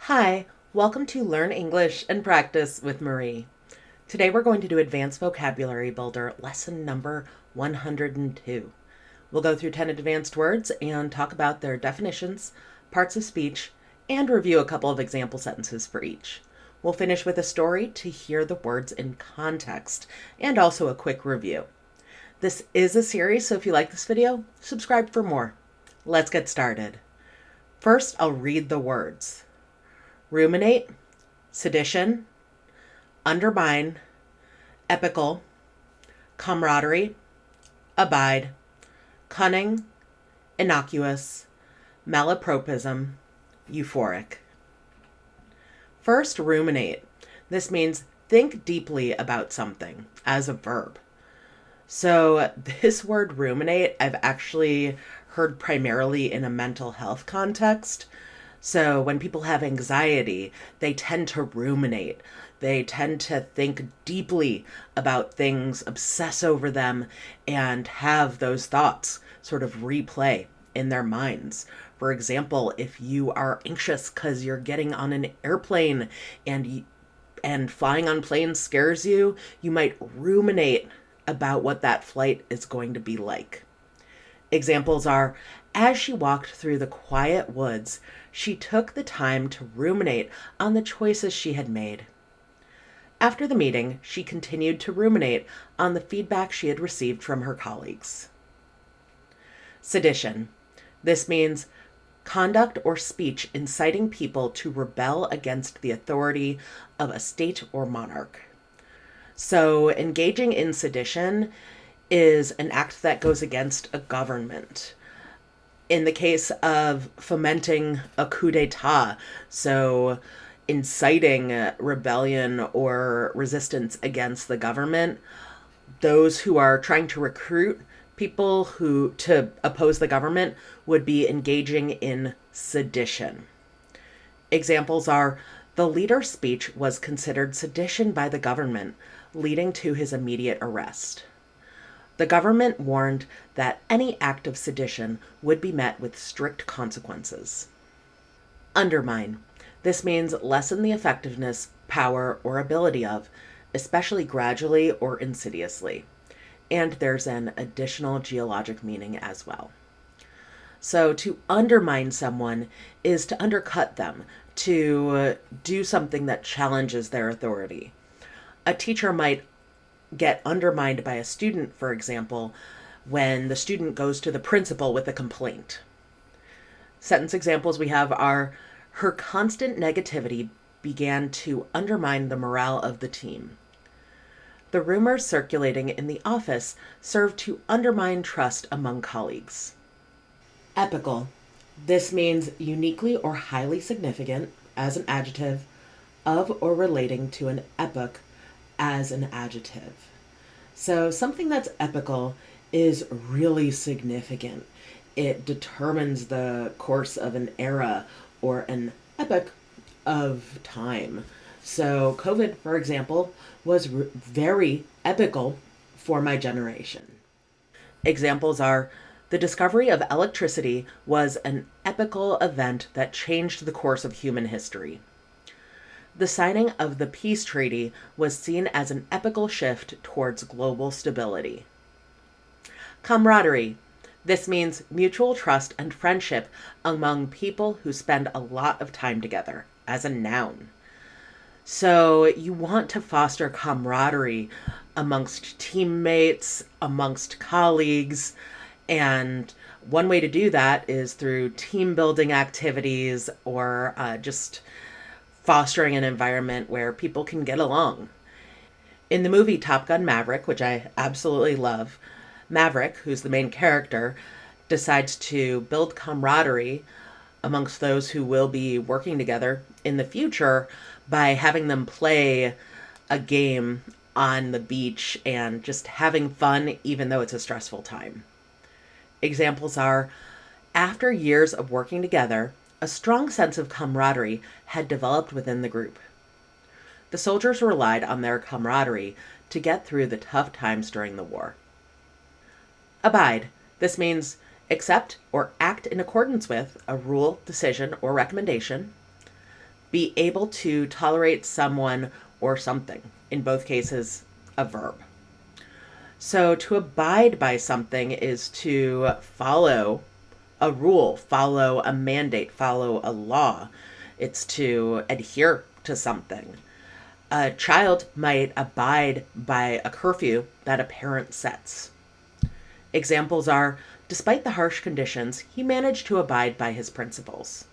Hi, welcome to Learn English and Practice with Marie. Today we're going to do Advanced Vocabulary Builder lesson number 102. We'll go through 10 advanced words and talk about their definitions, parts of speech, and review a couple of example sentences for each. We'll finish with a story to hear the words in context and also a quick review. This is a series, so if you like this video, subscribe for more. Let's get started. First, I'll read the words. Ruminate, sedition, undermine, epical, camaraderie, abide, cunning, innocuous, malapropism, euphoric. First, ruminate. This means think deeply about something as a verb. So this word ruminate, I've actually heard primarily in a mental health context. So when people have anxiety, they tend to ruminate. They tend to think deeply about things, obsess over them, and have those thoughts sort of replay in their minds. For example, if you are anxious because you're getting on an airplane and flying on planes scares you, you might ruminate about what that flight is going to be like. Examples are, as she walked through the quiet woods, she took the time to ruminate on the choices she had made. After the meeting, she continued to ruminate on the feedback she had received from her colleagues. Sedition. This means conduct or speech inciting people to rebel against the authority of a state or monarch. So engaging in sedition is an act that goes against a government. In the case of fomenting a coup d'etat, so inciting rebellion or resistance against the government, those who are trying to recruit people to oppose the government would be engaging in sedition. Examples are, the leader's speech was considered sedition by the government, leading to his immediate arrest. The government warned that any act of sedition would be met with strict consequences. Undermine. This means lessen the effectiveness, power, or ability of, especially gradually or insidiously. And there's an additional geologic meaning as well. So to undermine someone is to undercut them, to do something that challenges their authority. A teacher might get undermined by a student, for example, when the student goes to the principal with a complaint. Sentence examples we have are, her constant negativity began to undermine the morale of the team. The rumors circulating in the office served to undermine trust among colleagues. Epical. This means uniquely or highly significant as an adjective, of or relating to an epoch as an adjective. So something that's epical is really significant. It determines the course of an era or an epoch of time. So COVID, for example, was very epical for my generation. Examples are, the discovery of electricity was an epical event that changed the course of human history. The signing of the peace treaty was seen as an epical shift towards global stability. Camaraderie. This means mutual trust and friendship among people who spend a lot of time together, as a noun. So you want to foster camaraderie amongst teammates, amongst colleagues, and one way to do that is through team building activities or just fostering an environment where people can get along. In the movie Top Gun Maverick, which I absolutely love, Maverick, who's the main character, decides to build camaraderie amongst those who will be working together in the future by having them play a game on the beach and just having fun even though it's a stressful time. Examples are, after years of working together, a strong sense of camaraderie had developed within the group. The soldiers relied on their camaraderie to get through the tough times during the war. Abide. This means accept or act in accordance with a rule, decision, or recommendation. Be able to tolerate someone or something. In both cases, a verb. So to abide by something is to follow a rule, follow a mandate, follow a law. It's to adhere to something. A child might abide by a curfew that a parent sets. Examples are, despite the harsh conditions, he managed to abide by his principles.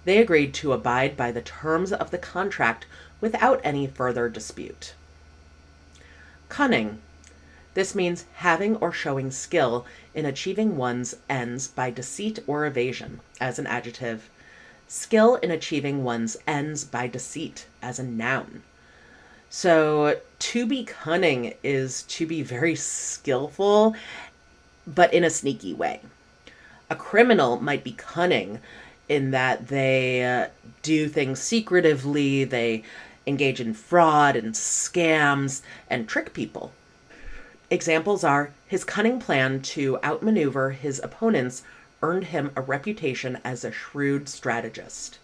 They agreed to abide by the terms of the contract without any further dispute. Cunning. This means having or showing skill in achieving one's ends by deceit or evasion, as an adjective. Skill in achieving one's ends by deceit, as a noun. So, to be cunning is to be very skillful, but in a sneaky way. A criminal might be cunning in that they do things secretively, they engage in fraud and scams and trick people. Examples are, his cunning plan to outmaneuver his opponents earned him a reputation as a shrewd strategist.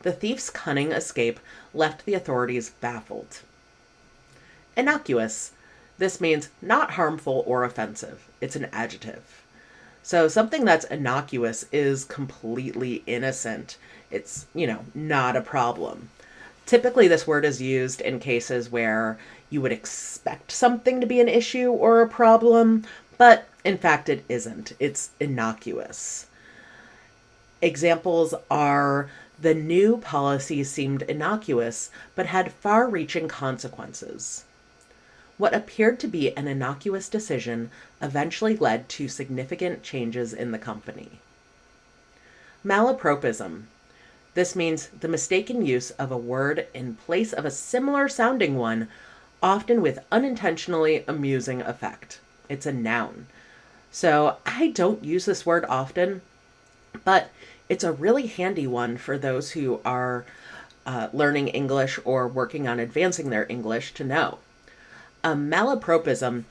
The thief's cunning escape left the authorities baffled. Innocuous. This means not harmful or offensive. It's an adjective. So something that's innocuous is completely innocent. It's, not a problem. Typically, this word is used in cases where you would expect something to be an issue or a problem, but in fact it isn't. It's innocuous. Examples are, the new policy seemed innocuous, but had far-reaching consequences. What appeared to be an innocuous decision eventually led to significant changes in the company. Malapropism. This means the mistaken use of a word in place of a similar sounding one, often with unintentionally amusing effect. It's a noun. So I don't use this word often, but it's a really handy one for those who are learning English or working on advancing their English to know. A malapropism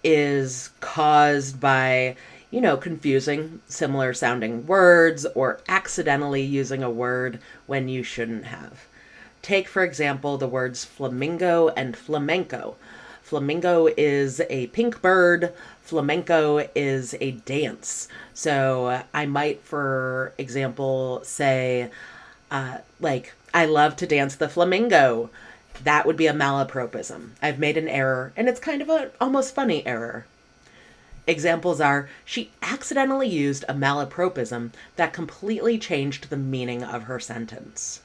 is caused by, confusing similar sounding words or accidentally using a word when you shouldn't have. Take, for example, the words flamingo and flamenco. Flamingo is a pink bird. Flamenco is a dance. So I might, for example, say, I love to dance the flamingo. That would be a malapropism. I've made an error, and it's kind of an almost funny error. Examples are, she accidentally used a malapropism that completely changed the meaning of her sentence.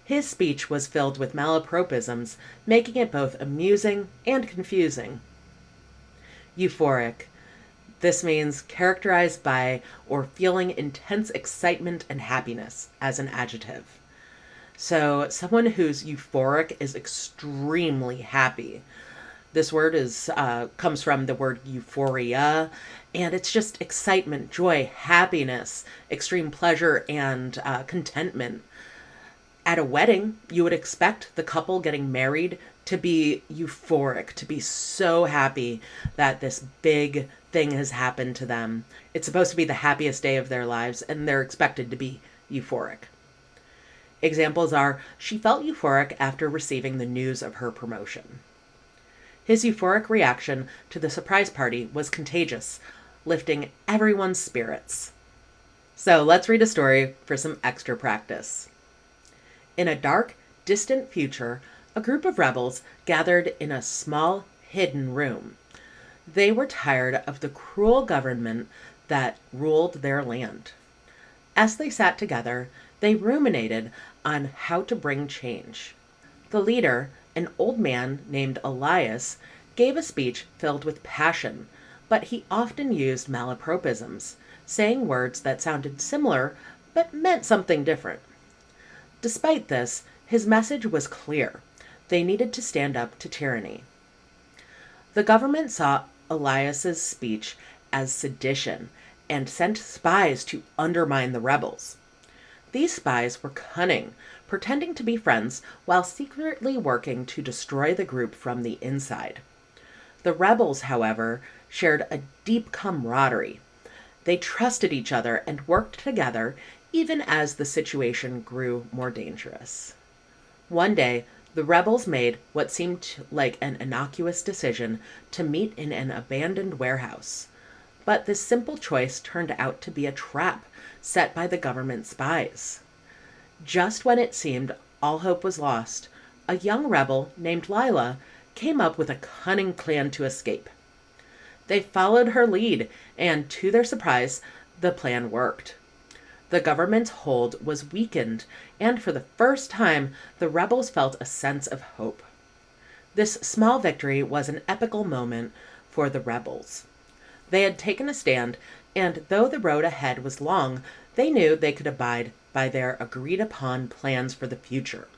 His speech was filled with malapropisms, making it both amusing and confusing. Euphoric. This means characterized by or feeling intense excitement and happiness, as an adjective. So someone who's euphoric is extremely happy. This word comes from the word euphoria, and it's just excitement, joy, happiness, extreme pleasure, and contentment. At a wedding, you would expect the couple getting married to be euphoric, to be so happy that this big thing has happened to them. It's supposed to be the happiest day of their lives, and they're expected to be euphoric. Examples are, she felt euphoric after receiving the news of her promotion. His euphoric reaction to the surprise party was contagious, lifting everyone's spirits. So let's read a story for some extra practice. In a dark, distant future, a group of rebels gathered in a small, hidden room. They were tired of the cruel government that ruled their land. As they sat together, they ruminated on how to bring change. The leader, an old man named Elias, gave a speech filled with passion, but he often used malapropisms, saying words that sounded similar but meant something different. Despite this, his message was clear. They needed to stand up to tyranny. The government saw Elias's speech as sedition and sent spies to undermine the rebels. These spies were cunning, pretending to be friends while secretly working to destroy the group from the inside. The rebels, however, shared a deep camaraderie. They trusted each other and worked together even as the situation grew more dangerous. One day, the rebels made what seemed like an innocuous decision to meet in an abandoned warehouse. But this simple choice turned out to be a trap set by the government spies. Just when it seemed all hope was lost, a young rebel named Lila came up with a cunning plan to escape. They followed her lead, and to their surprise, the plan worked. The government's hold was weakened, and for the first time, the rebels felt a sense of hope. This small victory was an epical moment for the rebels. They had taken a stand, and though the road ahead was long, they knew they could abide by their agreed-upon plans for the future.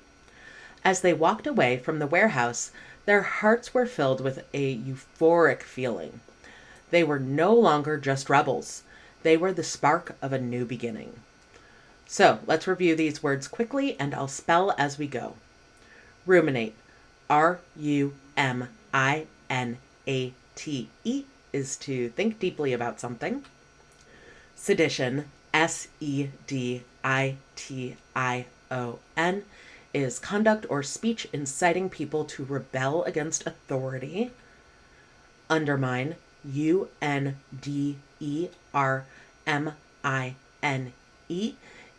As they walked away from the warehouse, their hearts were filled with a euphoric feeling. They were no longer just rebels. They were the spark of a new beginning. So let's review these words quickly, and I'll spell as we go. Ruminate, R-U-M-I-N-A-T-E, is to think deeply about something. Sedition, S-E-D-I-T-I-O-N, is conduct or speech inciting people to rebel against authority. Undermine, U-N-D-E-R-M-I-N-E,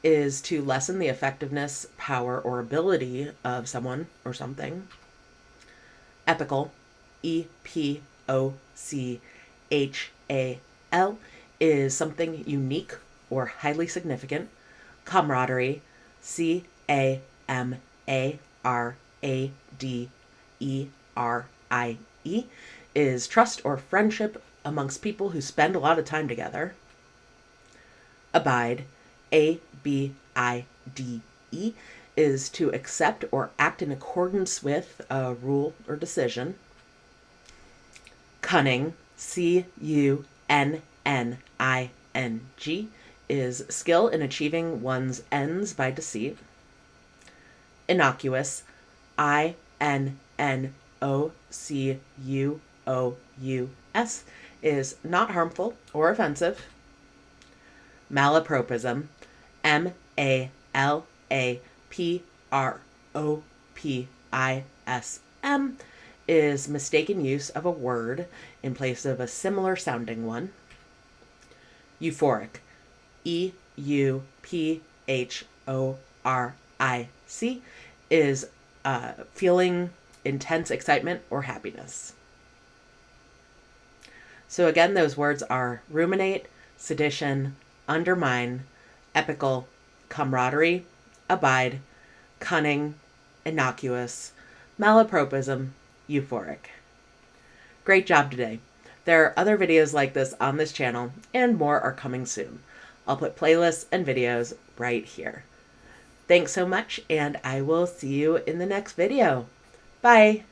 is to lessen the effectiveness, power, or ability of someone or something. Epical, E-P-O-C-H-A-L, is something unique or highly significant. Camaraderie, C-A-M-A-R-A-D-E-R-I-E, is trust or friendship amongst people who spend a lot of time together. Abide, A-B-I-D-E, is to accept or act in accordance with a rule or decision. Cunning, C-U-N-N-I-N-G, is skill in achieving one's ends by deceit. Innocuous, I-N-N-O-C-U-O-U-S, is not harmful or offensive. Malapropism, M-A-L-A-P-R-O-P-I-S-M, is mistaken use of a word in place of a similar sounding one. Euphoric, E-U-P-H-O-R-I-C, is feeling intense excitement or happiness. So again, those words are ruminate, sedition, undermine, epical, camaraderie, abide, cunning, innocuous, malapropism, euphoric. Great job today. There are other videos like this on this channel, and more are coming soon. I'll put playlists and videos right here. Thanks so much, and I will see you in the next video. Bye!